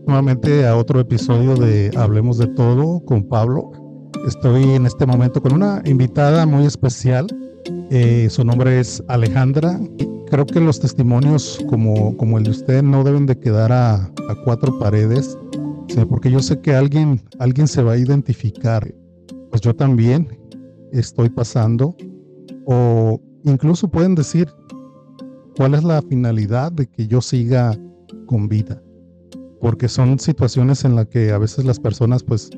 Nuevamente a otro episodio de Hablemos de Todo con Pablo. Estoy en este momento con una invitada muy especial. Su nombre es Alejandra. Creo que los testimonios como el de usted no deben de quedar a cuatro paredes, sino porque yo sé que alguien se va a identificar. Pues yo también estoy pasando, o incluso pueden decir cuál es la finalidad de que yo siga con vida, porque son situaciones en las que a veces las personas pues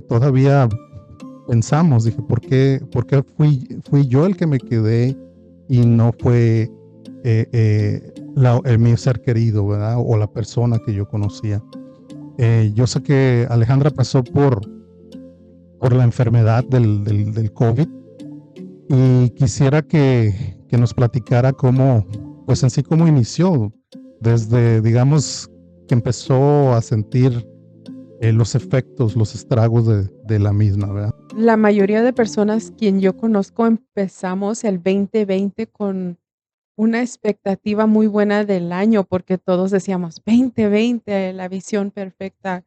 todavía pensamos, dije, ¿por qué fui yo el que me quedé y no fue mi ser querido, ¿verdad? O la persona que yo conocía. Yo sé que Alejandra pasó por la enfermedad del COVID y quisiera que nos platicara cómo, pues en sí, cómo inició, desde, digamos, que empezó a sentir los efectos, los estragos de la misma, ¿verdad? La mayoría de personas quien yo conozco empezamos el 2020 con una expectativa muy buena del año, porque todos decíamos 2020, la visión perfecta,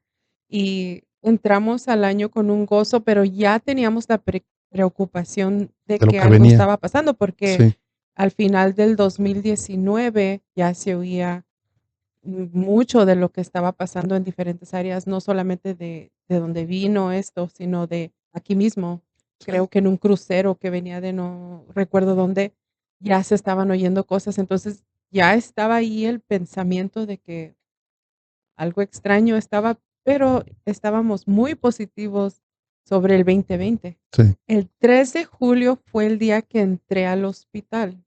y entramos al año con un gozo, pero ya teníamos la preocupación de De lo que que algo venía. estaba pasando, porque Sí, al final del 2019 ya se oía mucho de lo que estaba pasando en diferentes áreas, no solamente de donde vino esto, sino de aquí mismo. sí. Creo que en un crucero que venía de no recuerdo dónde, ya se estaban oyendo cosas, entonces ya estaba ahí el pensamiento de que algo extraño estaba, pero estábamos muy positivos sobre el 2020. Sí. El 3 de julio fue el día que entré al hospital.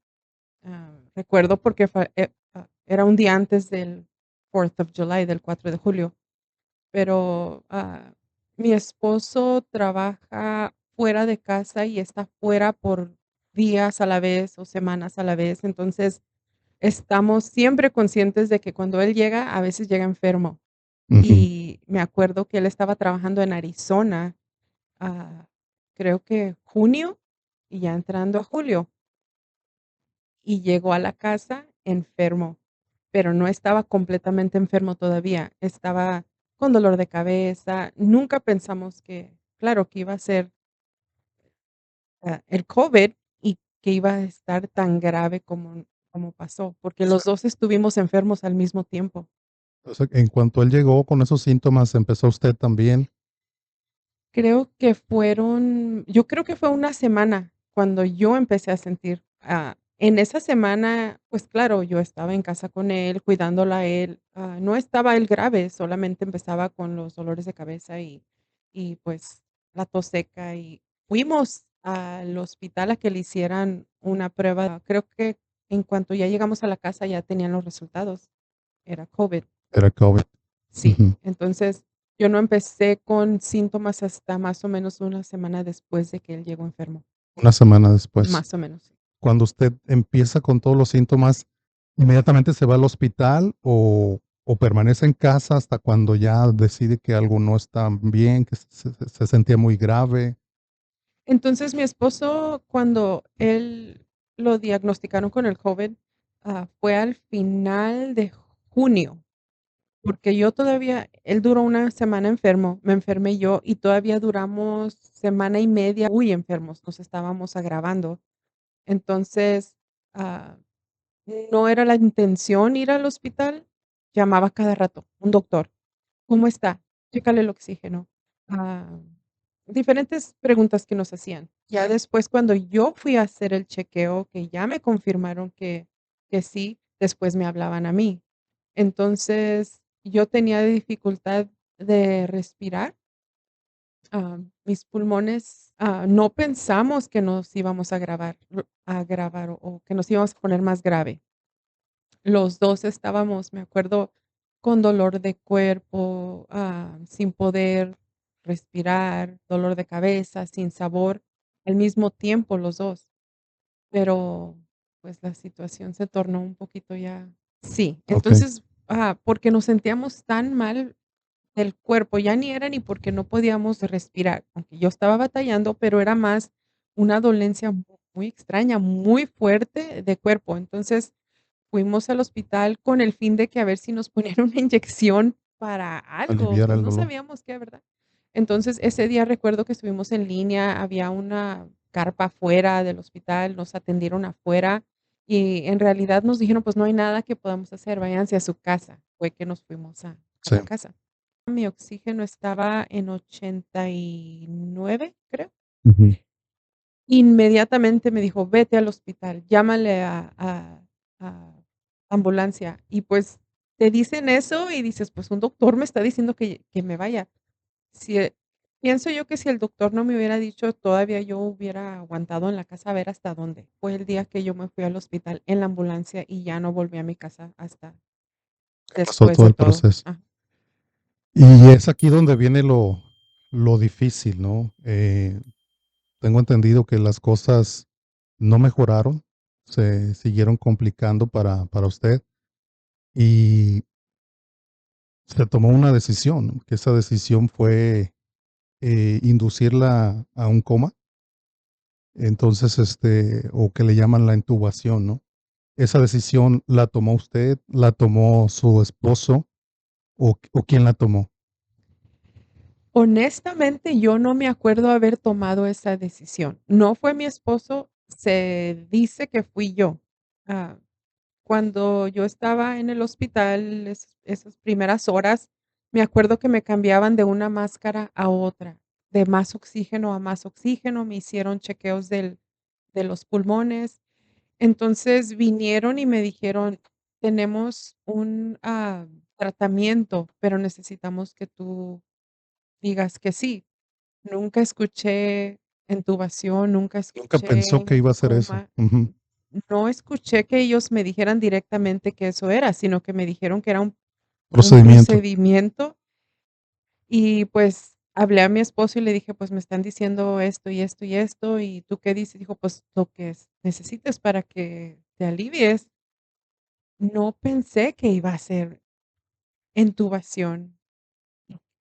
Recuerdo porque era un día antes del 4th of July, del 4 de julio, pero, mi esposo trabaja fuera de casa y está fuera por días a la vez o semanas a la vez, entonces, estamos siempre conscientes de que cuando él llega, a veces llega enfermo. Ujú. Y me acuerdo que él estaba trabajando en Arizona, ah, creo que junio, y ya entrando a julio, y llegó a la casa enfermo. Pero no estaba completamente enfermo todavía, estaba con dolor de cabeza. Nunca pensamos que, claro, que iba a ser, el COVID y que iba a estar tan grave como pasó, porque Sí. los 2 estuvimos enfermos al mismo tiempo. O sea, en cuanto él llegó con esos síntomas, empezó usted también. Yo creo que fue una semana cuando yo empecé a sentir, en esa semana, pues claro, yo estaba en casa con él, cuidándolo a él, no estaba él grave, solamente empezaba con los dolores de cabeza y pues la tos seca y fuimos al hospital a que le hicieran una prueba. Creo que en cuanto ya llegamos a la casa ya tenían los resultados, era COVID. Era COVID. Sí, Ujú. entonces, yo no empecé con síntomas hasta más o menos una semana después de que él llegó enfermo, Una semana después. más o menos, sí. Cuando usted empieza con todos los síntomas, ¿inmediatamente se va al hospital o permanece en casa hasta cuando ya decide que algo no está bien, que se sentía muy grave? Entonces, mi esposo, cuando él lo diagnosticaron con el COVID, fue al final de junio, porque yo todavía él duró una semana enfermo, me enfermé yo y todavía duramos semana y media muy enfermos, nos estábamos agravando. Entonces, ah no era la intención ir al hospital, llamaba cada rato, un doctor, ¿cómo está? Chécale el oxígeno. Ah, Diferentes preguntas que nos hacían. Ya después, cuando yo fui a hacer el chequeo, que ya me confirmaron que sí, después me hablaban a mí. Entonces, yo tenía dificultad de respirar, mis pulmones, no pensamos que nos íbamos a agravar o que nos íbamos a poner más grave. Los 2 estábamos, me acuerdo, con dolor de cuerpo, sin poder respirar, dolor de cabeza, sin sabor, al mismo tiempo los 2. Pero, pues, la situación se tornó un poquito ya sí, Ok. entonces, porque nos sentíamos tan mal del cuerpo, ya ni era ni porque no podíamos respirar, aunque yo estaba batallando, pero era más una dolencia muy extraña, muy fuerte de cuerpo. Entonces, fuimos al hospital con el fin de que a ver si nos ponían una inyección para algo, aliviar pues, el no dolor. sabíamos qué, ¿verdad? Entonces, ese día recuerdo que estuvimos en línea, había una carpa afuera del hospital, nos atendieron afuera y en realidad nos dijeron: "Pues no hay nada que podamos hacer, váyanse a su casa". Fue que nos fuimos a Sí. la casa. Mi oxígeno estaba en 89, creo. Ujú. Inmediatamente me dijo: "Vete al hospital, llámale a ambulancia". Y, pues, te dicen eso y dices: "Pues, un doctor me está diciendo que me vaya". Si, pienso yo que si el doctor no me hubiera dicho, todavía yo hubiera aguantado en la casa a ver hasta dónde. Fue el día que yo me fui al hospital en la ambulancia y ya no volví a mi casa hasta Pasó después todo de el todo. proceso. Ajá. Y es aquí donde viene lo difícil, ¿no? Tengo entendido que las cosas no mejoraron, se siguieron complicando para usted y se tomó una decisión, ¿no? Que esa decisión fue inducirla a un coma, entonces, o que le llaman la intubación, ¿no? Esa decisión la tomó usted, la tomó su esposo o quién la tomó. Honestamente, yo no me acuerdo haber tomado esa decisión. No fue mi esposo, se dice que fui yo. Ah, Cuando yo estaba en el hospital, esas primeras horas, me acuerdo que me cambiaban de una máscara a otra, de más oxígeno a más oxígeno, me hicieron chequeos de los pulmones. Entonces vinieron y me dijeron: "Tenemos un, tratamiento, pero necesitamos que tú digas que sí". Nunca escuché intubación, nunca Nunca pensó que escuché iba a ser eso. coma. Ujú. No escuché que ellos me dijeran directamente que eso era, sino que me dijeron que era un Procedimiento. procedimiento y, pues, hablé a mi esposo y le dije: "Pues, me están diciendo esto y esto y esto, ¿y tú qué dices?". Dijo: "Pues, lo que necesites para que te alivies". No pensé que iba a ser intubación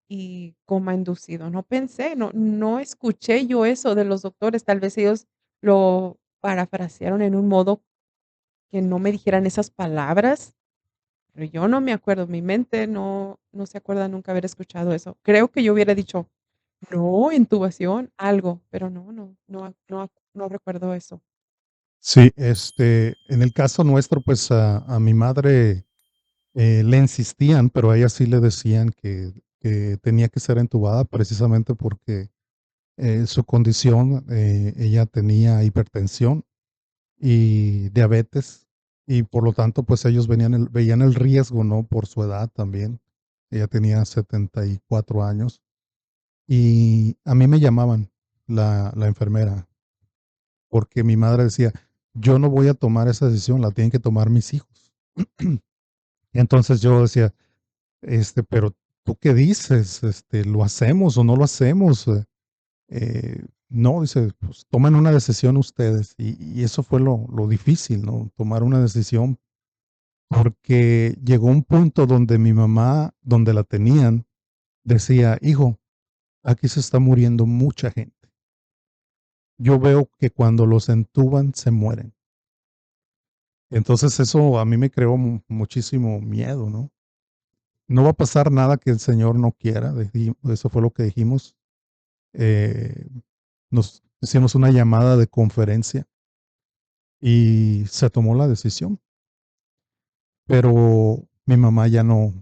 y coma inducido, no pensé, no escuché yo eso de los doctores, tal vez ellos lo parafrasearon en un modo que no me dijeran esas palabras. Pero yo no me acuerdo, mi mente no se acuerda nunca haber escuchado eso. Creo que yo hubiera dicho: "No, intubación", algo, pero no recuerdo eso. Sí, en el caso nuestro, pues a mi madre le insistían, pero a ella sí le decían que tenía que ser entubada precisamente porque su condición, ella tenía hipertensión y diabetes y por lo tanto, pues ellos veían el riesgo, ¿no? Por su edad también. Ella tenía 74 años y a mí me llamaban la enfermera porque mi madre decía, yo no voy a tomar esa decisión, la tienen que tomar mis hijos. Entonces yo decía, pero ¿tú qué dices? ¿Lo hacemos o no lo hacemos? No, dice, pues tomen una decisión ustedes. Y eso fue lo difícil, ¿no? Tomar una decisión porque llegó un punto donde mi mamá, donde la tenían, decía, hijo, aquí se está muriendo mucha gente. Yo veo que cuando los entuban se mueren. Entonces eso a mí me creó muchísimo miedo, ¿no? No va a pasar nada que el Señor no quiera, eso fue lo que dijimos. Eh, Nos hicimos una llamada de conferencia y se tomó la decisión, pero mi mamá ya no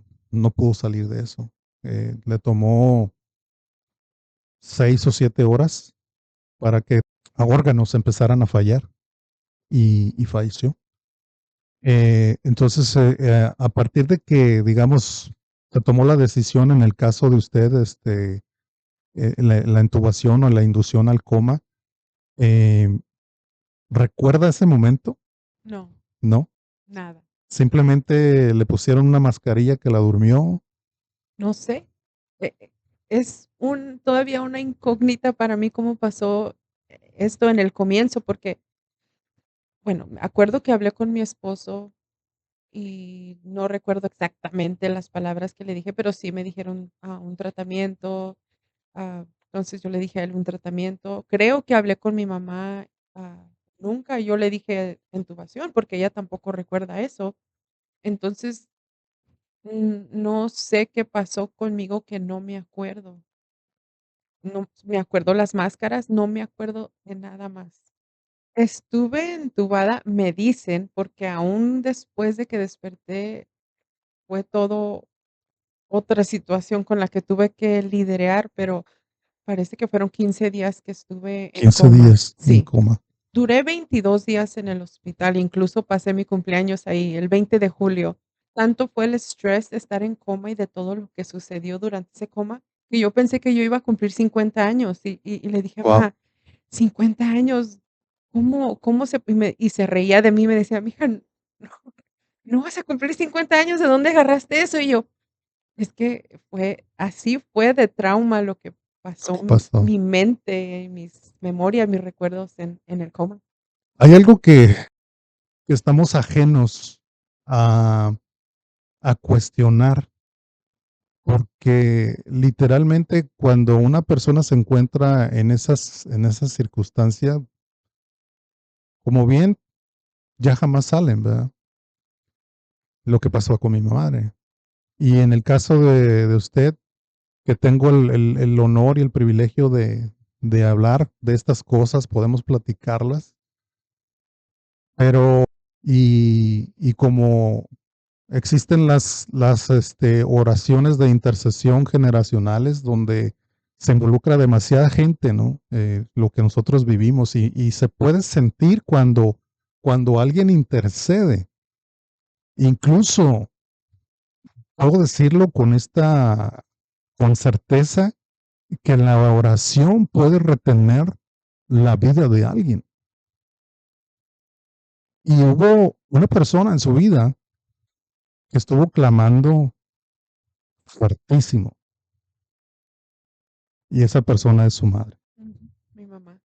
pudo salir de eso. Le tomó 6 o 7 horas para que órganos empezaran a fallar y falleció. Entonces, a partir de que, digamos, se tomó la decisión en el caso de usted, la intubación o la inducción al coma, eh, ¿recuerda ese momento? No, ¿No? nada. Simplemente le pusieron una mascarilla que la durmió. No sé. Es todavía una incógnita para mí cómo pasó esto en el comienzo, porque, bueno, me acuerdo que hablé con mi esposo y no recuerdo exactamente las palabras que le dije, pero sí me dijeron, un tratamiento. Entonces yo le dije a él un tratamiento. Creo que hablé con mi mamá, nunca yo le dije intubación, porque ella tampoco recuerda eso. Entonces, no sé qué pasó conmigo que no me acuerdo. No me acuerdo las máscaras, no me acuerdo de nada más. Estuve entubada, me dicen, porque aún después de que desperté fue todo otra situación con la que tuve que lidiar, pero parece que fueron 15 días que estuve en 15 coma. días en Sí, coma. duré 22 días en el hospital, incluso pasé mi cumpleaños ahí, el 20 de julio. Tanto fue el estrés de estar en coma y de todo lo que sucedió durante ese coma, que yo pensé que yo iba a cumplir 50 años, y le dije: Wow, "Ma, 50 años, ¿cómo se?". Y se reía de mí, me decía: "Mija, no no vas a cumplir 50 años, ¿de dónde agarraste eso?". Y yo: "Es que fue de trauma lo que lo pasó que pasó. mi mente, mis memorias, mis recuerdos en el coma". Hay algo que estamos ajenos a, a cuestionar, porque literalmente cuando una persona se encuentra en esas circunstancias, como bien, ya jamás salen, ¿verdad? Lo que pasó con mi madre. Y en el caso de usted, que tengo el honor y el privilegio de hablar de estas cosas, podemos platicarlas, pero y como existen oraciones de intercesión generacionales donde se involucra demasiada gente, ¿no? Lo que nosotros vivimos y se puede sentir cuando alguien intercede. Incluso puedo decirlo con certeza, que la oración puede retener la vida de alguien. Y hubo una persona en su vida que estuvo clamando fuertísimo, y esa persona es su madre. Ujú, mi mamá.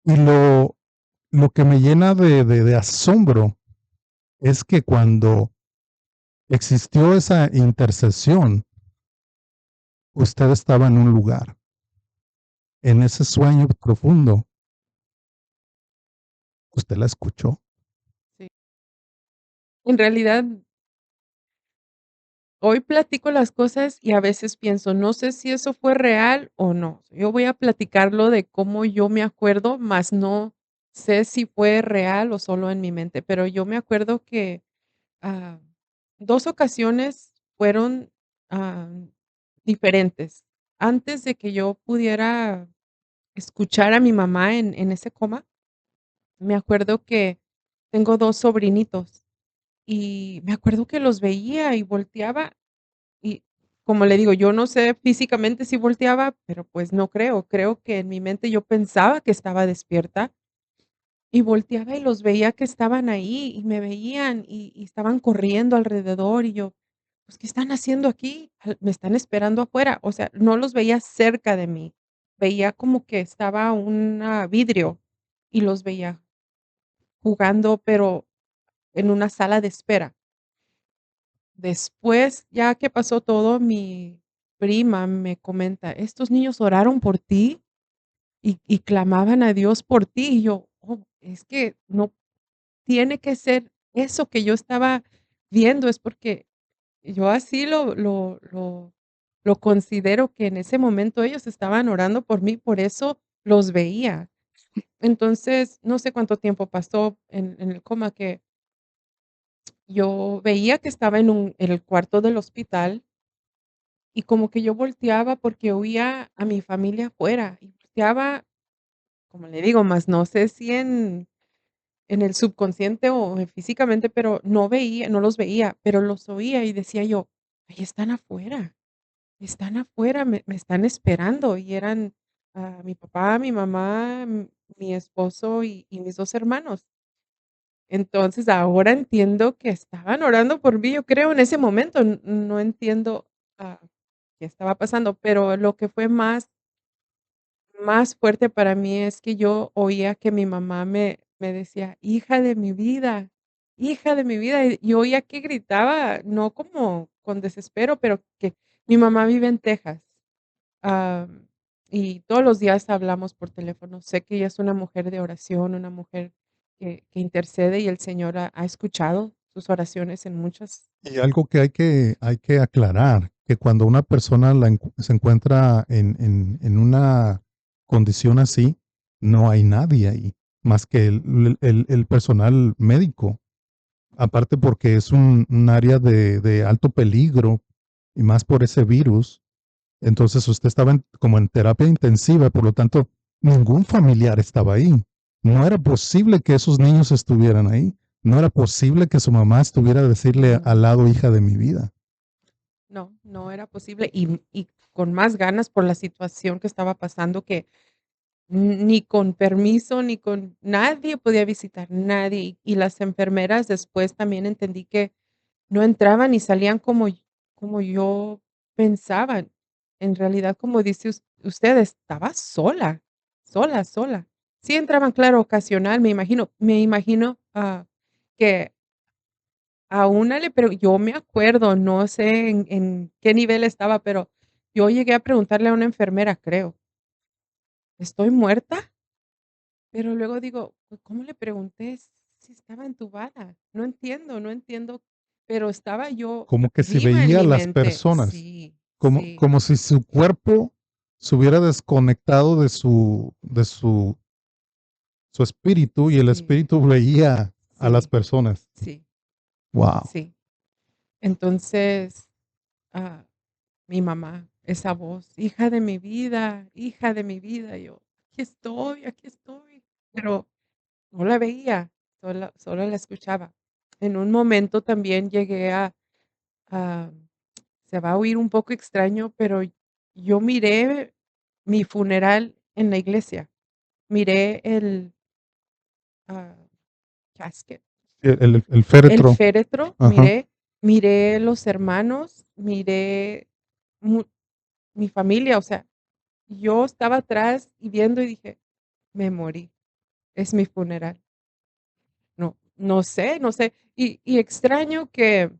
Y lo que me llena de asombro es que cuando existió esa intercesión, usted estaba en un lugar, en ese sueño profundo, usted la escuchó. Sí. En realidad, hoy platico las cosas y a veces pienso, no sé si eso fue real o no. Yo voy a platicarlo de cómo yo me acuerdo, más no sé si fue real o solo en mi mente, pero yo me acuerdo que, ah, 2 ocasiones fueron, ah, diferentes. Antes de que yo pudiera escuchar a mi mamá en ese coma, me acuerdo que tengo 2 sobrinitos, y me acuerdo que los veía y volteaba. Y, como le digo, yo no sé físicamente si volteaba, pero, pues, no creo. Creo que en mi mente yo pensaba que estaba despierta, y volteaba y los veía que estaban ahí, y me veían, y estaban corriendo alrededor, y yo, pues, ¿qué están haciendo aquí? Me están esperando afuera. O sea, no los veía cerca de mí. Veía como que estaba un vidrio, y los veía jugando, pero en una sala de espera. Después, ya que pasó todo, mi prima me comenta: "Estos niños oraron por ti y clamaban a Dios por ti", y yo: "Oh, es que no tiene que ser eso que yo estaba viendo", es porque yo así lo considero, que en ese momento ellos estaban orando por mí, por eso los veía. Entonces, no sé cuánto tiempo pasó en el coma, que yo veía que estaba en el cuarto del hospital. Y como que yo volteaba porque oía a mi familia afuera, y volteaba, como le digo, más no sé si en el subconsciente o físicamente, pero no los veía, pero los oía y decía yo: "Ahí están afuera, me están esperando", y eran, mi papá, mi mamá, mi esposo y mis 2 hermanos. Entonces, ahora entiendo que estaban orando por mí, yo creo, en ese momento, no entiendo, ah, qué estaba pasando, pero lo que fue más fuerte para mí es que yo oía que mi mamá me decía: hija de mi vida", y yo oía que gritaba, no como con desespero, pero que mi mamá vive en Texas. y todos los días hablamos por teléfono. Sé que ella es una mujer de oración, una mujer que intercede y el Señor ha escuchado sus oraciones en muchas. Y algo que hay que aclarar, que cuando una persona se encuentra en una condición así, no hay nadie ahí, más que el personal médico. Aparte porque es un área de alto peligro y más por ese virus. Entonces usted estaba como en terapia intensiva, por lo tanto, ningún familiar estaba ahí. No era posible que esos niños estuvieran ahí. No era posible que su mamá estuviera a decirle No, al lado, hija de mi vida. no, no era posible y con más ganas por la situación que estaba pasando que ni con permiso, ni con nadie podía visitar, nadie. Y las enfermeras después también entendí que no entraban y salían como yo pensaba. En realidad, como dice usted, estaba sola, sola, sola. Sí entraban, claro, ocasional, me imagino, que a una pero yo me acuerdo, no sé en qué nivel estaba, pero yo llegué a preguntarle a una enfermera, creo: "¿Estoy muerta?". Pero luego digo: "Pues, ¿cómo le pregunté si estaba entubada? No entiendo, no entiendo", pero estaba yo Como que si viva en veía a mi las mente. personas, Sí, como, sí, como si su cuerpo se hubiera desconectado de su espíritu y el sí, espíritu veía a las sí, personas. sí, Wow. sí. Entonces, ah, mi mamá, esa voz: "Hija de mi vida, hija de mi vida", yo: aquí estoy", pero no la veía, solo la escuchaba. En un momento también llegué a se va a oír un poco extraño, pero yo miré mi funeral en la iglesia. Miré el, ah, casket, El el féretro. féretro, Ajá. miré los hermanos, miré mu mi familia, o sea, yo estaba atrás y viendo y dije: "Me morí, es mi funeral". No sé. Y extraño que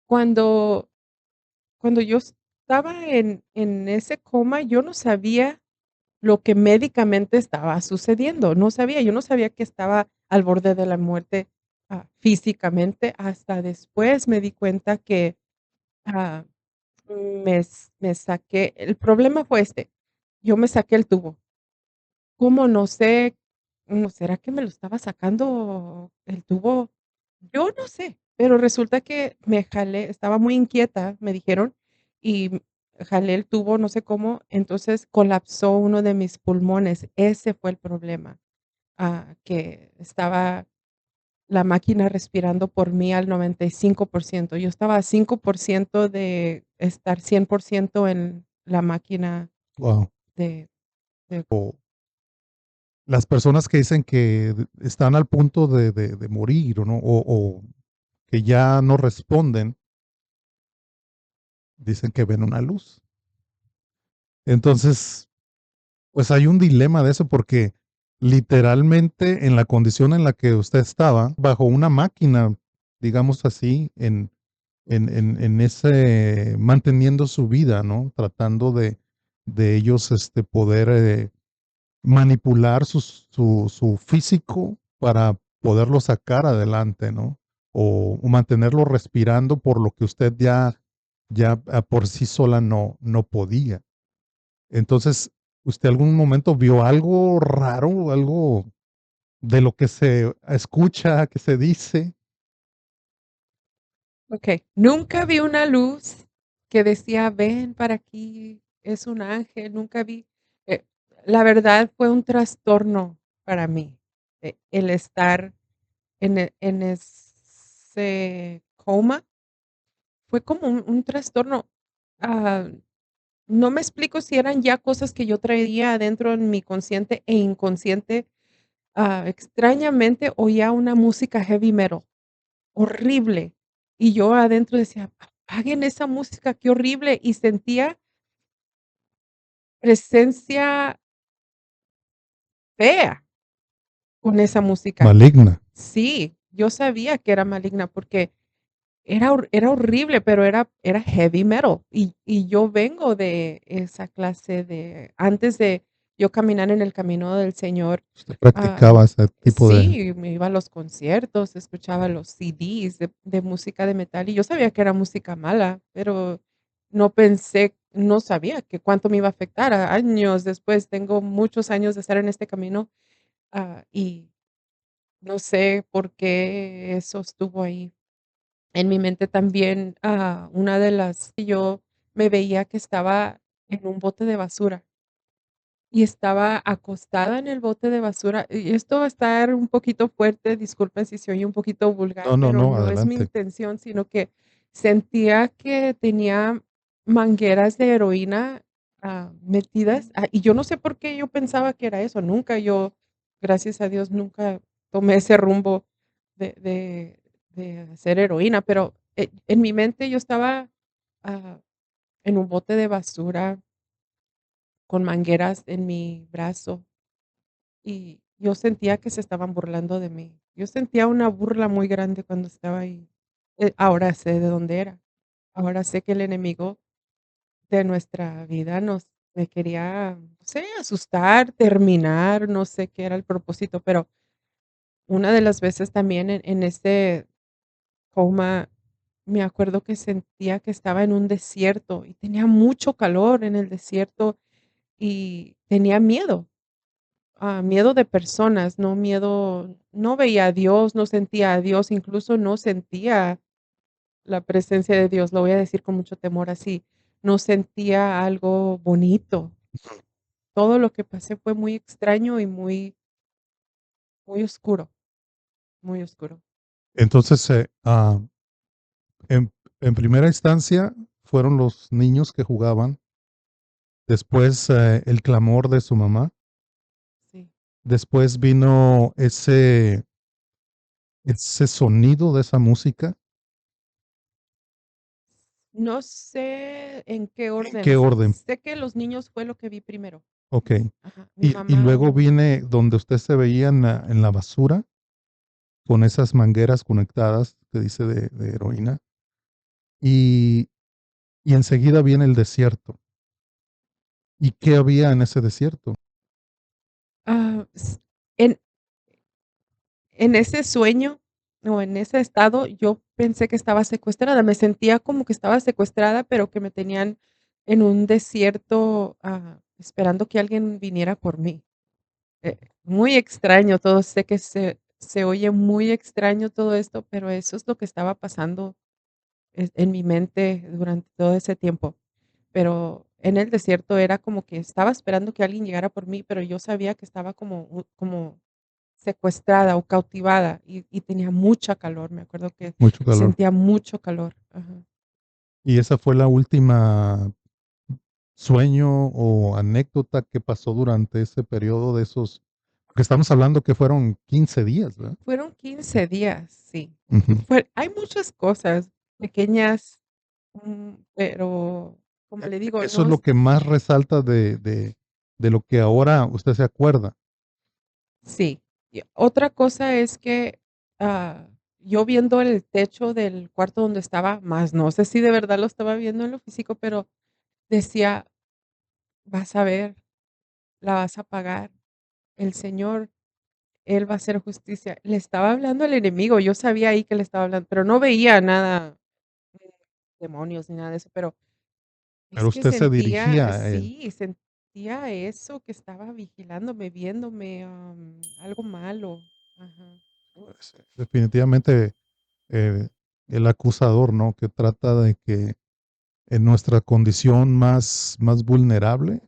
cuando cuando yo estaba en ese coma, yo no sabía lo que médicamente estaba sucediendo, no sabía, yo no sabía que estaba al borde de la muerte, físicamente, hasta después me di cuenta que, ah, me saqué el problema fue este, yo me saqué el tubo. ¿Cómo? No sé, ¿será que me lo estaba sacando el tubo? Yo no sé, pero resulta que me jalé, estaba muy inquieta, me dijeron, y jalé el tubo, no sé cómo, entonces colapsó uno de mis pulmones. Ese fue el problema, que estaba la máquina respirando por mí al 95%. Yo estaba a 5% de estar 100% en la máquina Wow. de de Las personas que dicen que están al punto de morir, ¿no? O que ya no responden, dicen que ven una luz. Entonces, pues hay un dilema de eso porque literalmente en la condición en la que usted estaba, bajo una máquina, digamos así, en ese, manteniendo su vida, ¿no? Tratando de ellos poder manipular su físico para poderlo sacar adelante, ¿no? O mantenerlo respirando por lo que usted ya por sí sola no podía. Entonces, ¿usted algún momento vio algo raro, algo de lo que se escucha, que se dice? okey, nunca vi una luz que decía: "Ven para aquí, es un ángel", nunca vi, eh, la verdad fue un trastorno para mí, el estar en ese coma, fue como un trastorno, ah, no me explico si eran ya cosas que yo traía adentro en mi consciente e inconsciente, extrañamente oía una música heavy metal. Horrible. Y yo adentro decía: "Apaguen esa música, qué horrible", y sentía presencia fea con esa música. Maligna. Sí, yo sabía que era maligna porque era horrible, pero era heavy metal, y yo vengo de esa clase de antes de yo caminar en el camino del Señor, Usted ah, practicaba ese tipo de... sí, me iba a los conciertos, escuchaba los CDs de música de metal, y yo sabía que era música mala, pero no sabía que cuánto me iba a afectar. Años después, tengo muchos años de estar en este camino, y no sé por qué eso estuvo ahí. En mi mente también, una de las que yo me veía que estaba en un bote de basura y estaba acostada en el bote de basura, y esto va a estar un poquito fuerte, disculpen si se oye un poquito No, vulgar, no, pero no, no es mi adelante. intención, sino que sentía que tenía mangueras de heroína, metidas, y yo no sé por qué yo pensaba que era eso, nunca yo, gracias a Dios, nunca tomé ese rumbo de hacer heroína, pero, en mi mente yo estaba, ah, en un bote de basura con mangueras en mi brazo. Y yo sentía que se estaban burlando de mí. Yo sentía una burla muy grande cuando estaba ahí. Ahora sé de dónde era. Ahora sé que el enemigo de nuestra vida me quería, no sé, asustar, terminar, no sé qué era el propósito, pero una de las veces también en ese coma, me acuerdo que sentía que estaba en un desierto y tenía mucho calor en el desierto y tenía miedo. Miedo de personas, no veía a Dios, no sentía a Dios, incluso no sentía la presencia de Dios, lo voy a decir con mucho temor así, no sentía algo bonito. Todo lo que pasé fue muy extraño y muy oscuro, muy oscuro. Entonces, en, en primera instancia fueron los niños que jugaban, después el clamor de su mamá, Sí. después vino ese sonido de esa música. No sé en qué ¿En orden, qué orden? sé que los niños fue lo que vi primero. Ok. Ajá, mi Y luego mamá viene donde usted se veía en la basura, con esas mangueras conectadas que dice de heroína, y, y enseguida viene el desierto. ¿Y qué había en ese desierto? s en En ese sueño, o en ese estado, yo pensé que estaba secuestrada, me sentía como que estaba secuestrada, pero que me tenían en un desierto, esperando que alguien viniera por mí. Muy extraño todo, sé que se oye muy extraño todo esto, pero eso es lo que estaba pasando en mi mente durante todo ese tiempo. Pero en el desierto era como que estaba esperando que alguien llegara por mí, pero yo sabía que estaba como secuestrada o cautivada y tenía mucha calor, me acuerdo que Mucho calor. sentía mucho calor. Ajá. Y esa fue la última sueño o anécdota que pasó durante ese periodo de esos, porque estamos hablando que fueron 15 días, ¿verdad? Fueron 15 días, sí. Ujú. Hay muchas cosas pequeñas, pero como le digo, Eso no es lo es que más resalta de lo que ahora usted se acuerda. sí. Y otra cosa es que, yo viendo el techo del cuarto donde estaba, más no sé si de verdad lo estaba viendo en lo físico, pero decía: "Vas a ver, la vas a pagar. El Señor Él va a hacer justicia". Le estaba hablando al enemigo, yo sabía ahí que le estaba hablando, pero no veía nada, eh, demonios ni nada de eso, pero Pero es que usted se sentía dirigía a él. sí, sentía eso que estaba vigilándome, viéndome, algo malo. Ajá. Pues, definitivamente eh, el acusador, ¿no? Que trata de que en nuestra condición más vulnerable,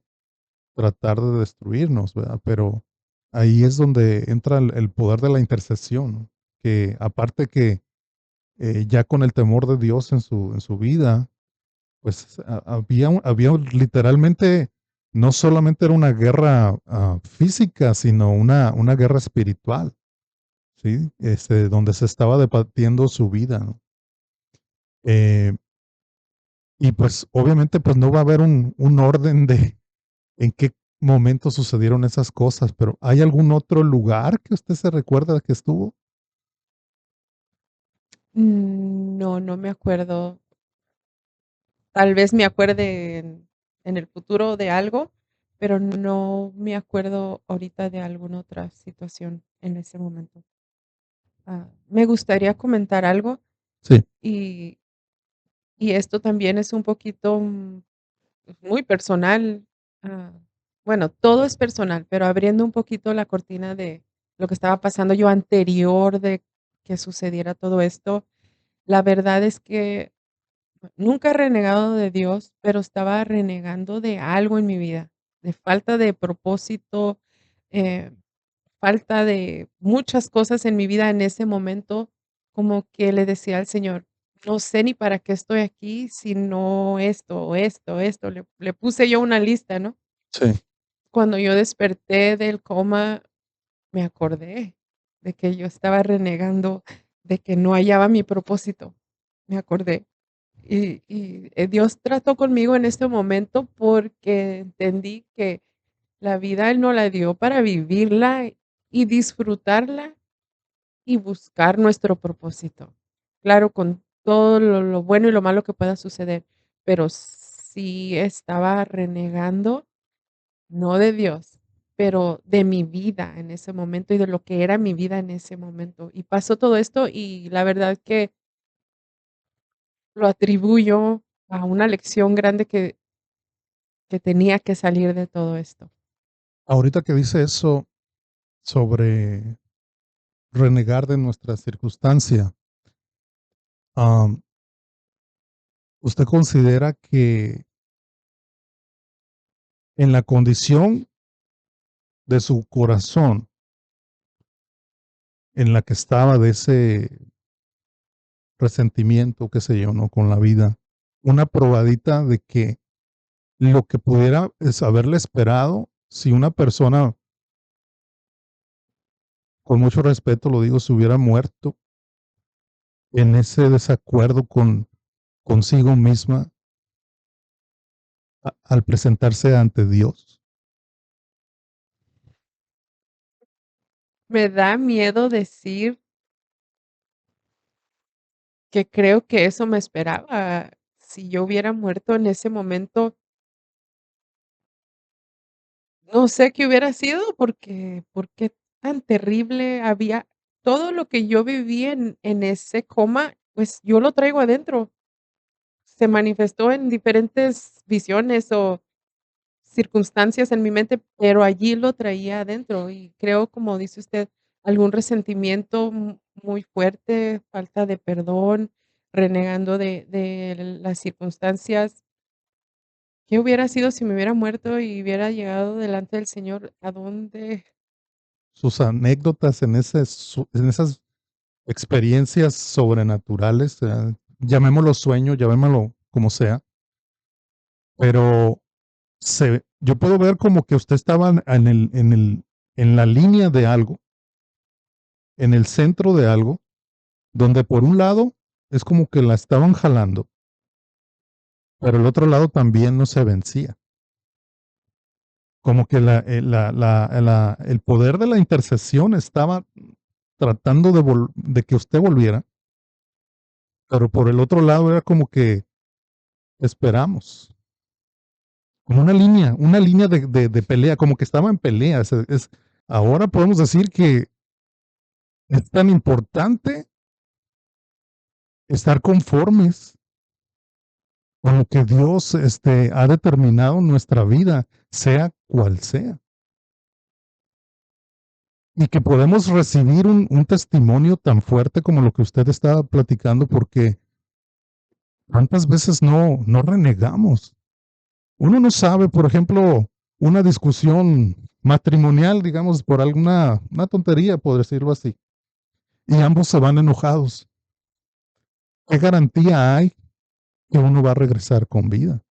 tratar de destruirnos, ¿verdad? Pero ahí es donde entra el poder de la intercesión, ¿no? Que aparte que ya con el temor de Dios en su vida, pues había literalmente, no solamente era una guerra física, sino una guerra espiritual, ¿sí? Donde se estaba debatiendo su vida, ¿no? Eh, y pues obviamente pues no va a haber un orden de en qué momento sucedieron esas cosas, pero ¿hay algún otro lugar que usted se recuerda que estuvo? No, no me acuerdo. Tal vez me acuerde en el futuro de algo, pero no me acuerdo ahorita de alguna otra situación en ese momento. Me gustaría comentar algo Sí, y esto también es un poquito, muy personal. ah, bueno, todo es personal, pero abriendo un poquito la cortina de lo que estaba pasando yo anterior de que sucediera todo esto, la verdad es que nunca he renegado de Dios, pero estaba renegando de algo en mi vida, de falta de propósito, eh, falta de muchas cosas en mi vida en ese momento, como que le decía al Señor: "No sé ni para qué estoy aquí, si no esto, o esto, esto". Le puse yo una lista, ¿no? sí. Cuando yo desperté del coma, me acordé de que yo estaba renegando, de que no hallaba mi propósito, me acordé. Dios trató conmigo en este momento porque entendí que la vida Él nos la dio para vivirla y disfrutarla y buscar nuestro propósito. Claro, con todo lo bueno y lo malo que pueda suceder, pero sí estaba renegando, no de Dios, pero de mi vida en ese momento y de lo que era mi vida en ese momento. Y pasó todo esto y la verdad que lo atribuyo a una lección grande que tenía que salir de todo esto. Ahorita que dice eso sobre renegar de nuestra circunstancia, am, ¿usted considera que en la condición de su corazón en la que estaba de ese resentimiento, qué sé yo, ¿no? Con la vida, una probadita de que lo que pudiera es haberle esperado si una persona, con mucho respeto lo digo, se hubiera muerto en ese desacuerdo con consigo misma al presentarse ante Dios? Me da miedo decir que creo que eso me esperaba. Si yo hubiera muerto en ese momento, no sé qué hubiera sido, porque qué tan terrible había todo lo que yo viví en ese coma, pues, yo lo traigo adentro. Se manifestó en diferentes visiones o circunstancias en mi mente, pero allí lo traía adentro, y creo, como dice usted, algún resentimiento muy fuerte, falta de perdón, renegando de las circunstancias. ¿Qué hubiera sido si me hubiera muerto y hubiera llegado delante del Señor? ¿A dónde? Sus anécdotas en, en esas experiencias sobrenaturales, llamémoslo sueño, llamémoslo como sea, pero yo puedo ver como que usted estaba en la línea de algo, en el centro de algo, donde por un lado es como que la estaban jalando, pero el otro lado también no se vencía. Como que el poder de la intercesión estaba tratando de que usted volviera, pero por el otro lado era como que esperamos, como una línea de pelea, como que estaba en pelea. Ahora podemos decir que es tan importante estar conformes con lo que Dios ha determinado en nuestra vida, sea cual sea. Y que podemos recibir un testimonio tan fuerte como lo que usted estaba platicando, porque cuántas veces no renegamos. Uno no sabe, por ejemplo, una discusión matrimonial, digamos, por alguna una tontería, por decirlo así, y ambos se van enojados. ¿Qué garantía hay que uno va a regresar con vida?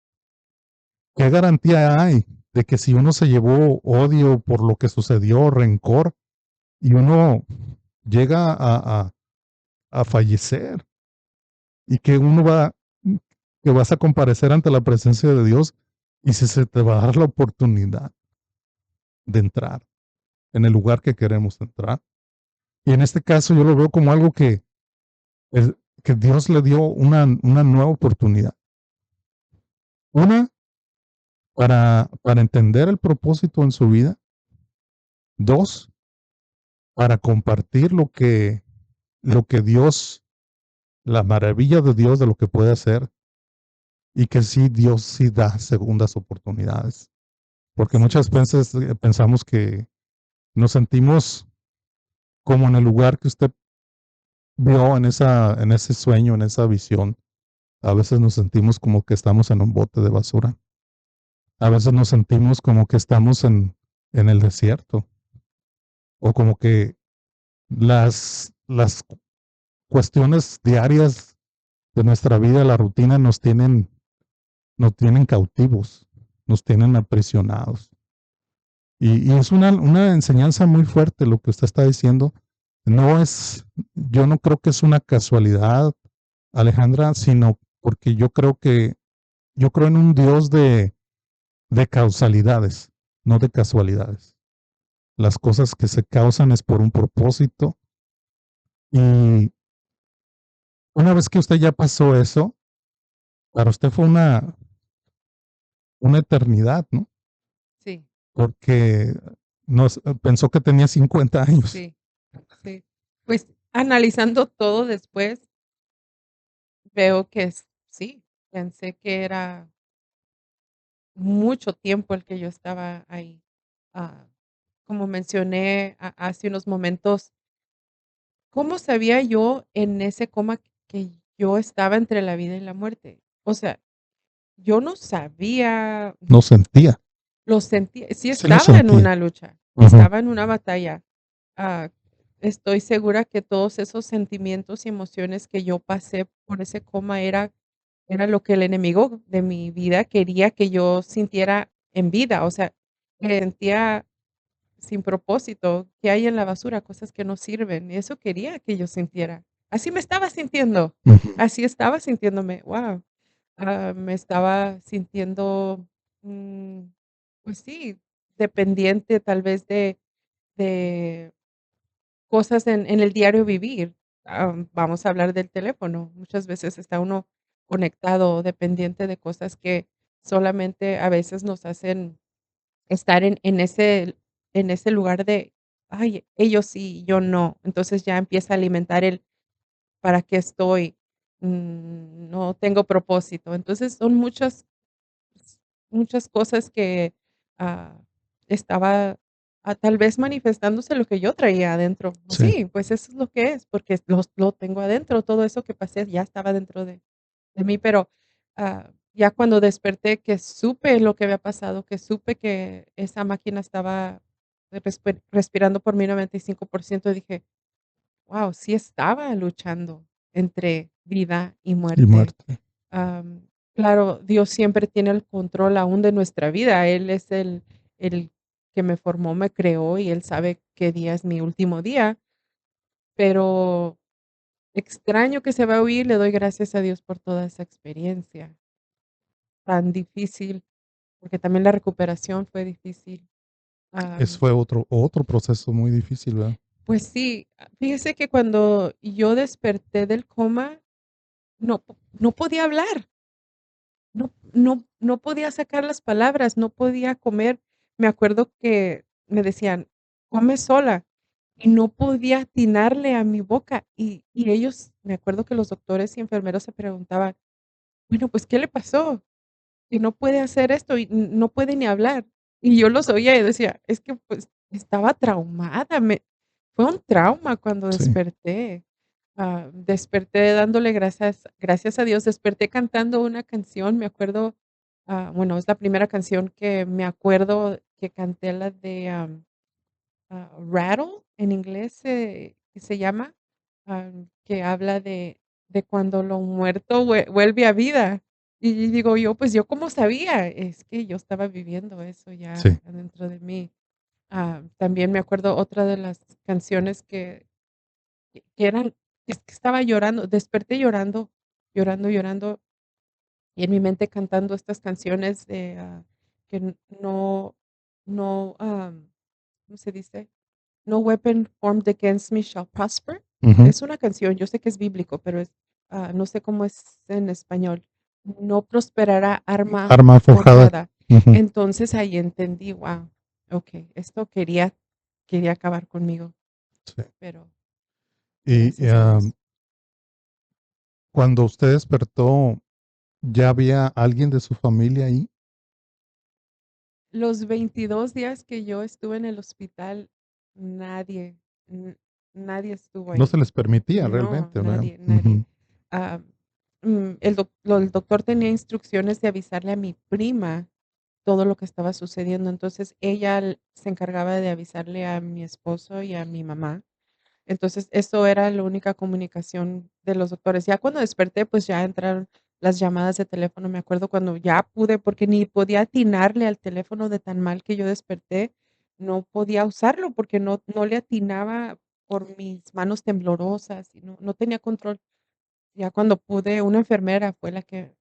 ¿Qué garantía hay de que si uno se llevó odio por lo que sucedió, rencor, y uno llega a fallecer y que que vas a comparecer ante la presencia de Dios y si se te va a dar la oportunidad de entrar en el lugar que queremos entrar? Y en este caso yo lo veo como algo que que Dios le dio una nueva oportunidad. Una, para entender el propósito en su vida. Dos, para compartir lo que Dios, la maravilla de Dios de lo que puede hacer y que sí, Dios sí da segundas oportunidades. Porque Sí, muchas veces pensamos que nos sentimos como en el lugar que usted vio en ese sueño, en esa visión. A veces nos sentimos como que estamos en un bote de basura. A veces nos sentimos como que estamos en el desierto o como que las cuestiones diarias de nuestra vida, la rutina nos tienen cautivos, nos tienen aprisionados. Y es una enseñanza muy fuerte lo que usted está diciendo. Yo no creo que es una casualidad, Alejandra, sino porque yo creo en un Dios de causalidades, no de casualidades. Las cosas que se causan es por un propósito. Y una vez que usted ya pasó eso, para usted fue una eternidad, ¿no? sí, Porque pensó que tenía 50 años. sí, sí. Pues, analizando todo después, veo que sí, pensé que era mucho tiempo el que yo estaba ahí. Ah, como mencioné hace unos momentos, ¿cómo sabía yo en ese coma que yo estaba entre la vida y la muerte? O sea, yo no sabía, No sentía, lo sentía, sí sí lo estaba en sentía. una lucha, Ujú. estaba en una batalla. Ah, estoy segura que todos esos sentimientos y emociones que yo pasé por ese coma era lo que el enemigo de mi vida quería que yo sintiera en vida, o sea, sentía sin propósito, que hay en la basura, cosas que no sirven, y eso quería que yo sintiera. Así me estaba sintiendo, Ujú. así estaba sintiéndome, guau, me estaba sintiendo, mm, pues sí, dependiente tal vez de cosas en el diario vivir. Vamos a hablar del teléfono. Muchas veces está uno conectado, dependiente de cosas que solamente a veces nos hacen estar en ese lugar de: "Ay, ellos sí, yo no". Entonces ya empieza a alimentar el: "¿Para qué estoy? No tengo propósito". Entonces son muchas cosas que, ah, estaba, tal vez manifestándose lo que yo traía adentro. Pues Sí, sí, pues eso es lo que es, porque lo tengo adentro, todo eso que pasé ya estaba dentro de mí, pero, ya cuando desperté, que supe lo que había pasado, que supe que esa máquina estaba respirando por mí 95%, dije: "Guau, sí estaba luchando entre vida y y muerte". muerte. Claro, Dios siempre tiene el control aún de nuestra vida. Él es el que me formó, me creó y Él sabe qué día es mi último día, pero extraño que se va a oír, le doy gracias a Dios por toda esa experiencia tan difícil, porque también la recuperación fue difícil. Eso Am, fue otro proceso muy difícil, ¿verdad? pues sí, fíjese que cuando yo desperté del coma, no podía hablar. No podía sacar las palabras, no podía comer. Me acuerdo que me decían: "Come sola", y no podía atinarle a mi boca, y ellos, me acuerdo que los doctores y enfermeros se preguntaban: "Bueno, pues, ¿qué le pasó? Que no puede hacer esto y no puede ni hablar". Y yo los oía y decía: "Es que, pues, estaba traumada, me fue un trauma cuando Sí. desperté". Desperté dándole gracias a Dios, desperté cantando una canción, me acuerdo, bueno, es la primera canción que me acuerdo que canté, la de, Rattle, en inglés se llama, que habla de cuando lo muerto vuelve a vida. Y digo yo, pues, ¿yo cómo sabía? Es que yo estaba viviendo eso ya Sí. adentro de mí. También me acuerdo otra de las canciones que eran, es que estaba llorando, desperté llorando, llorando, llorando, y en mi mente cantando estas canciones de, que no, ¿cómo se dice? No weapon formed against me shall prosper. Ujú. Es una canción, yo sé que es bíblico, pero es no sé cómo es en español, no prosperará arma Arma forjada. forjada. Ujú, Entonces, ahí entendí, guau, okey, esto quería acabar conmigo, sí. pero Y, gracias a Dios. cuando usted despertó, ¿ya había alguien de su familia ahí? Los 22 días que yo estuve en el hospital, nadie, n nadie estuvo No se ahí. les permitía No, realmente, ¿verdad? nadie, nadie. Ujú. Ah, el doctor tenía instrucciones de avisarle a mi prima todo lo que estaba sucediendo, entonces ella se encargaba de avisarle a mi esposo y a mi mamá. Entonces, eso era la única comunicación de los doctores. Ya cuando desperté, pues, ya entraron las llamadas de teléfono. Me acuerdo cuando ya pude, porque ni podía atinarle al teléfono de tan mal que yo desperté, no podía usarlo porque no le atinaba por mis manos temblorosas y no tenía control. Ya cuando pude, una enfermera fue la que,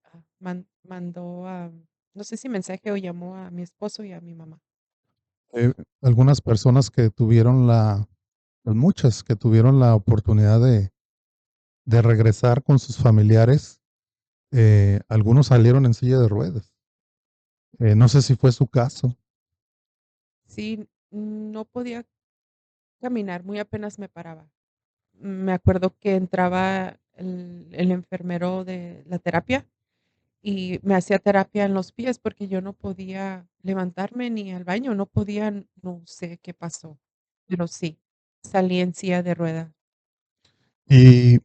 mandó a no sé si mensaje o llamó a mi esposo y a mi mamá. Eh, algunas personas que tuvieron pues muchas que tuvieron la oportunidad de regresar con sus familiares, algunos salieron en silla de ruedas. No sé si fue su caso. Sí, no podía caminar, muy apenas me paraba. Me acuerdo que entraba el enfermero de la terapia y me hacía terapia en los pies porque yo no podía levantarme ni al baño, no podía, no sé qué pasó, pero sí, salí en silla de ruedas. Y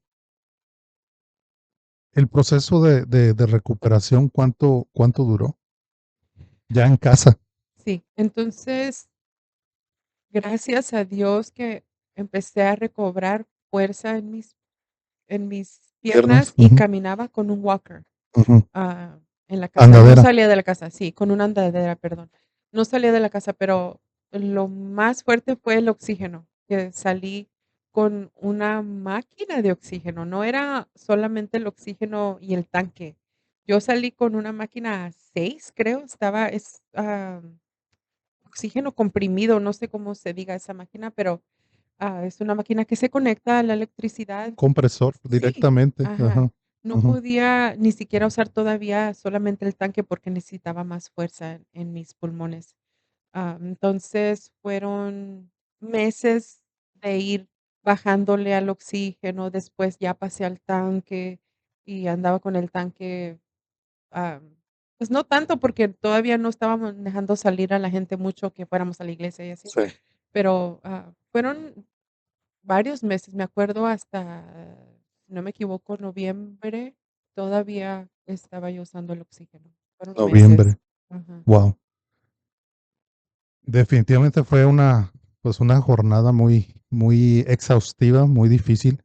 el proceso de recuperación, ¿cuánto duró? Ya en casa. Sí, entonces, gracias a Dios que empecé a recobrar fuerza en mis Piernas. piernas y Ujú, caminaba con un walker. ujú. Ah, en la casa. No Andadera. salía de la casa, sí, con una andadera, perdón. No salía de la casa, pero lo más fuerte fue el oxígeno, que salí con una máquina de oxígeno, no era solamente el oxígeno y el tanque. Yo salí con una máquina 6, creo, oxígeno comprimido, no sé cómo se diga esa máquina, pero, es una máquina que se conecta a la electricidad. Compresor Sí, directamente. ajá. Ajá. No Ujú. podía ni siquiera usar todavía solamente el tanque porque necesitaba más fuerza en mis pulmones. Entonces, fueron meses de ir bajándole al oxígeno, después ya pasé al tanque y andaba con el tanque, pues no tanto porque todavía no estábamos dejando salir a la gente mucho que fuéramos a la iglesia y así, Sí. pero, fueron varios meses, me acuerdo hasta, si no me equivoco, noviembre, todavía estaba yo usando el oxígeno. Fueron meses. Noviembre. Ajá. Wow. Definitivamente fue pues una jornada muy exhaustiva, muy difícil.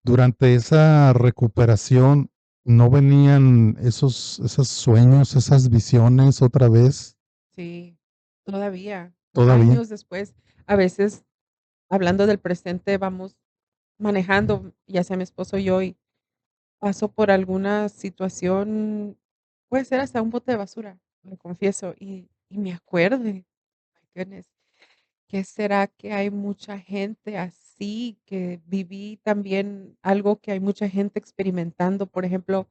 Durante esa recuperación, ¿no venían esos sueños, esas visiones otra vez? Sí, todavía, Todavía. años después, a veces, hablando del presente, vamos manejando, ya sea mi esposo y yo, y paso por alguna situación, puede ser hasta un bote de basura, lo confieso, y me acuerde, my goodness. ¿Qué será que hay mucha gente así? Que viví también algo que hay mucha gente experimentando, por ejemplo,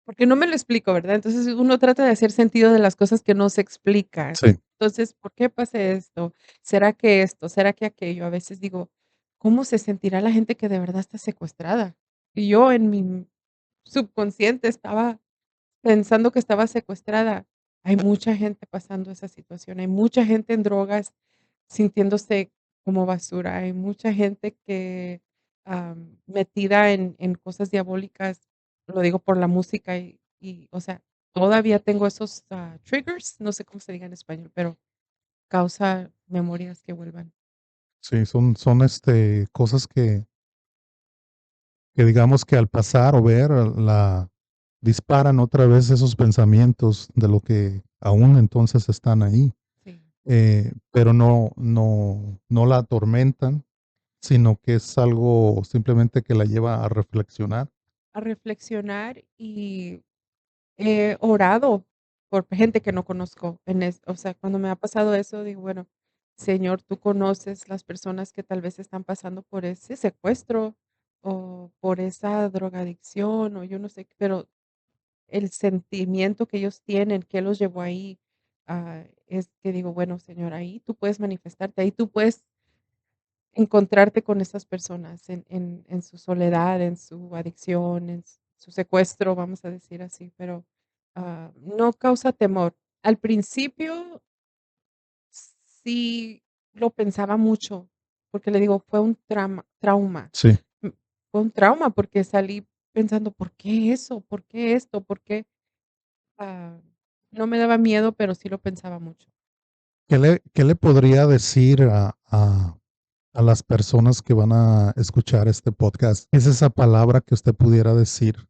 porque no me lo explico, ¿verdad? Entonces, uno trata de hacer sentido de las cosas que no se explican. Sí, Entonces, ¿por qué pasa esto? ¿Será que esto? ¿Será que aquello? A veces digo, ¿cómo se sentirá la gente que de verdad está secuestrada? Y yo en mi subconsciente estaba pensando que estaba secuestrada. Hay mucha gente pasando esa situación, hay mucha gente en drogas sintiéndose como basura, hay mucha gente que, metida en cosas diabólicas, lo digo por la música o sea, todavía tengo esos, triggers, no sé cómo se diga en español, pero causa memorias que vuelvan. sí, son cosas que digamos que al pasar o ver disparan otra vez esos pensamientos de lo que aún entonces están ahí, Sí, pero no la atormentan, sino que es algo simplemente que la lleva a reflexionar. a reflexionar y he orado por gente que no conozco o sea, cuando me ha pasado eso, digo, bueno, Señor, tú conoces las personas que tal vez están pasando por ese secuestro, o por esa drogadicción, o yo no sé, pero el sentimiento que ellos tienen, que los llevó ahí, es que digo, bueno, Señor, ahí tú puedes manifestarte, ahí tú puedes encontrarte con esas personas en su soledad, en su adicción, en su secuestro, vamos a decir así, pero, no causa temor. Al principio sí lo pensaba mucho, porque le digo, fue un trauma. Sí. Mm, fue un trauma porque salí pensando, ¿por qué eso? ¿Por qué esto? ¿Por qué? Ah, no me daba miedo, pero sí lo pensaba mucho. ¿Qué le podría decir a las personas que van a escuchar este podcast? ¿Qué es esa palabra que usted pudiera decir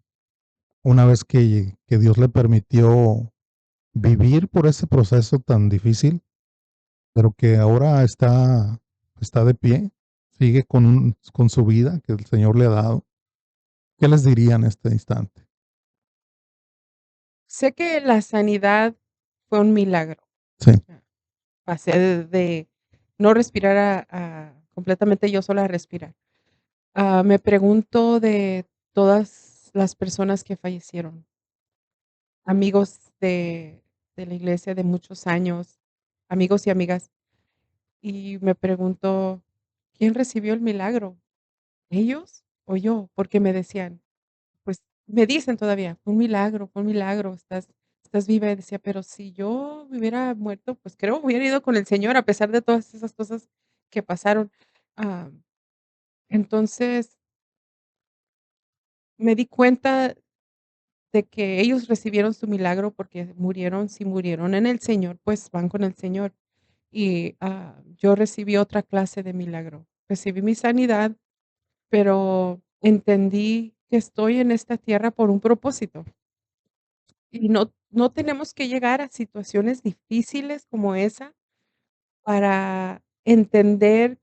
una vez que Dios le permitió vivir por ese proceso tan difícil, pero que ahora está de pie, sigue con su vida que el Señor le ha dado? ¿Qué les diría en este instante? Sé que la sanidad fue un milagro. Sí, Ah, pasé de no respirar a completamente yo sola a respirar. Me pregunto de todas las personas que fallecieron, amigos de la iglesia de muchos años, amigos y amigas, y me pregunto, ¿quién recibió el milagro? ¿Ellos o yo? Porque me decían, pues, me dicen todavía: fue un milagro, estás viva", y decía: "Pero si yo me hubiera muerto, pues, creo hubiera ido con el Señor a pesar de todas esas cosas que pasaron". Ah, entonces, me di cuenta de que ellos recibieron su milagro porque murieron, si murieron en el Señor, pues, van con el Señor. Y, yo recibí otra clase de milagro. Recibí mi sanidad, pero entendí que estoy en esta tierra por un propósito. Y no tenemos que llegar a situaciones difíciles como esa para entender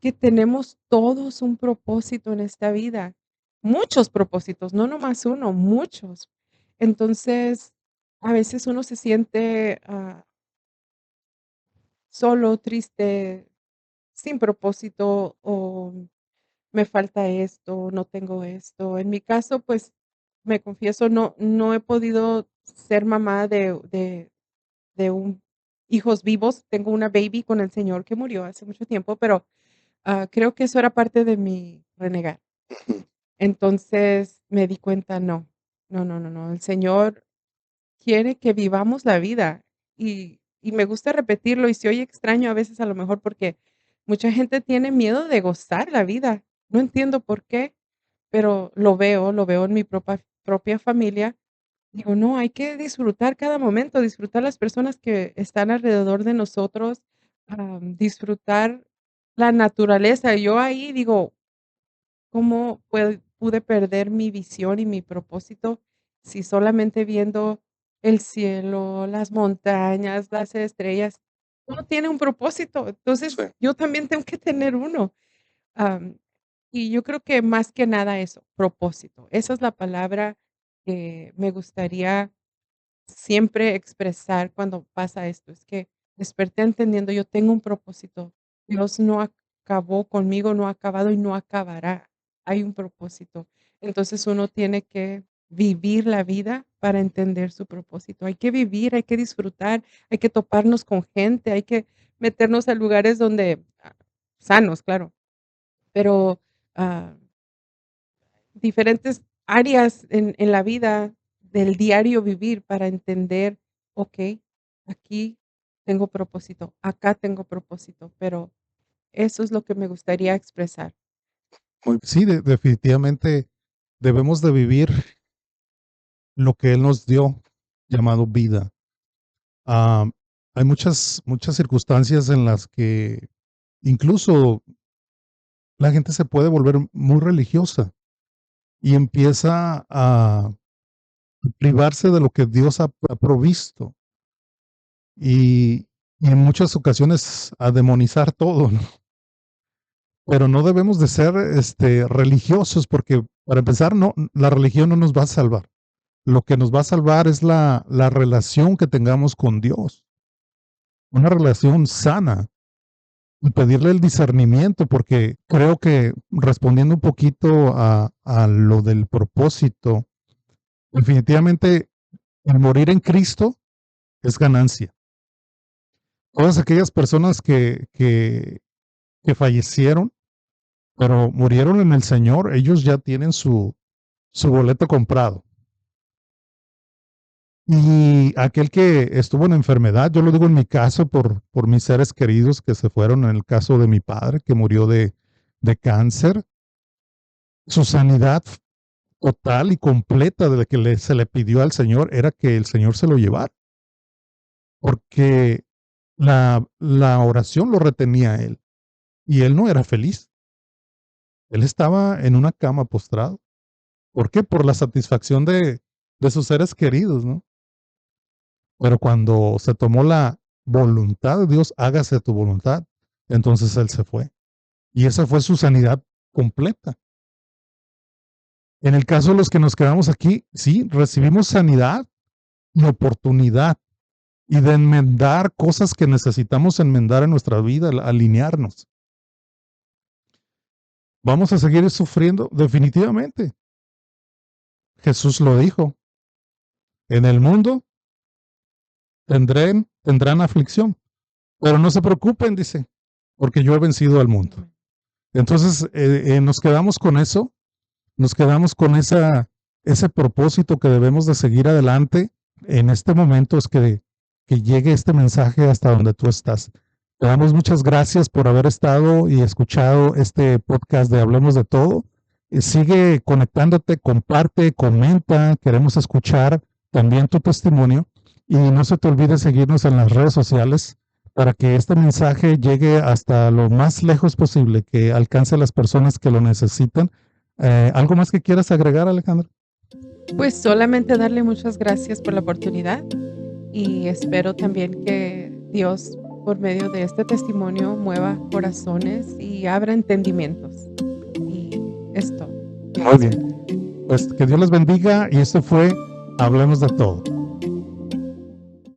que tenemos todos un propósito en esta vida, muchos propósitos, no nomás uno, muchos. Entonces, a veces uno se siente, solo, triste, sin propósito, o me falta esto, no tengo esto. En mi caso, pues, me confieso, no he podido ser mamá de un hijos vivos. Tengo una baby con el Señor que murió hace mucho tiempo, pero, creo que eso era parte de mi renegar. Entonces, me di cuenta, no, no, no, no, no, el Señor quiere que vivamos la vida, y me gusta repetirlo, y se oye extraño a veces, a lo mejor, porque mucha gente tiene miedo de gozar la vida. No entiendo por qué, pero lo veo en mi propia familia. Digo, no, hay que disfrutar cada momento, disfrutar las personas que están alrededor de nosotros, disfrutar la naturaleza. Yo ahí digo, ¿cómo pude perder mi visión y mi propósito si solamente viendo el cielo, las montañas, las estrellas? Uno tiene un propósito, entonces sí. yo también tengo que tener uno. Am, y yo creo que más que nada eso, propósito. Esa es la palabra que me gustaría siempre expresar cuando pasa esto, es que desperté entendiendo, yo tengo un propósito. Dios no acabó conmigo, no ha acabado y no acabará. Hay un propósito. Entonces uno tiene que vivir la vida para entender su propósito. Hay que vivir, hay que disfrutar, hay que toparnos con gente, hay que meternos a lugares donde sanos, claro, pero, ah diferentes áreas en la vida del diario vivir para entender, okey, aquí tengo propósito, acá tengo propósito, pero eso es lo que me gustaría expresar. Sí, definitivamente debemos de vivir lo que Él nos dio, llamado vida. Ah, Hay muchas circunstancias en las que incluso la gente se puede volver muy religiosa y empieza a privarse de lo que Dios ha provisto y en muchas ocasiones a demonizar todo, ¿no? Pero no debemos de ser religiosos porque para empezar, no, la religión no nos va a salvar. Lo que nos va a salvar es la relación que tengamos con Dios, una relación sana. y pedirle el discernimiento, porque creo que respondiendo un poquito a lo del propósito, definitivamente el morir en Cristo es ganancia. Todas aquellas personas que fallecieron, pero murieron en el Señor, ellos ya tienen su boleto comprado. Y aquel que estuvo en enfermedad, yo lo digo en mi caso por mis seres queridos que se fueron, en el caso de mi padre que murió de cáncer, su sanidad total y completa de la que se le pidió al Señor era que el Señor se lo llevara, porque la oración lo retenía a él y él no era feliz. Él estaba en una cama postrado. ¿Por qué? Por la satisfacción de sus seres queridos, ¿no? Pero cuando se tomó la voluntad de Dios, hágase tu voluntad, entonces él se fue. Y esa fue su sanidad completa. En el caso de los que nos quedamos aquí, sí, recibimos sanidad y oportunidad y de enmendar cosas que necesitamos enmendar en nuestra vida, alinearnos. ¿Vamos a seguir sufriendo? Definitivamente. Jesús lo dijo. En el mundo tendrán aflicción, pero no se preocupen, dice, porque yo he vencido al mundo. Entonces nos quedamos con eso, nos quedamos con ese propósito que debemos de seguir adelante. En este momento es que llegue este mensaje hasta donde tú estás. Te damos muchas gracias por haber estado y escuchado este podcast de Hablemos de Todo. Sigue conectándote, comparte, comenta. Queremos escuchar también tu testimonio. Y no se te olvide seguirnos en las redes sociales para que este mensaje llegue hasta lo más lejos posible, que alcance a las personas que lo necesitan. ¿Algo más que quieras agregar, Alejandra? Pues solamente darle muchas gracias por la oportunidad y espero también que Dios, por medio de este testimonio, mueva corazones y abra entendimientos. Y esto. Muy bien. Pues que Dios les bendiga y esto fue Hablemos de Todo.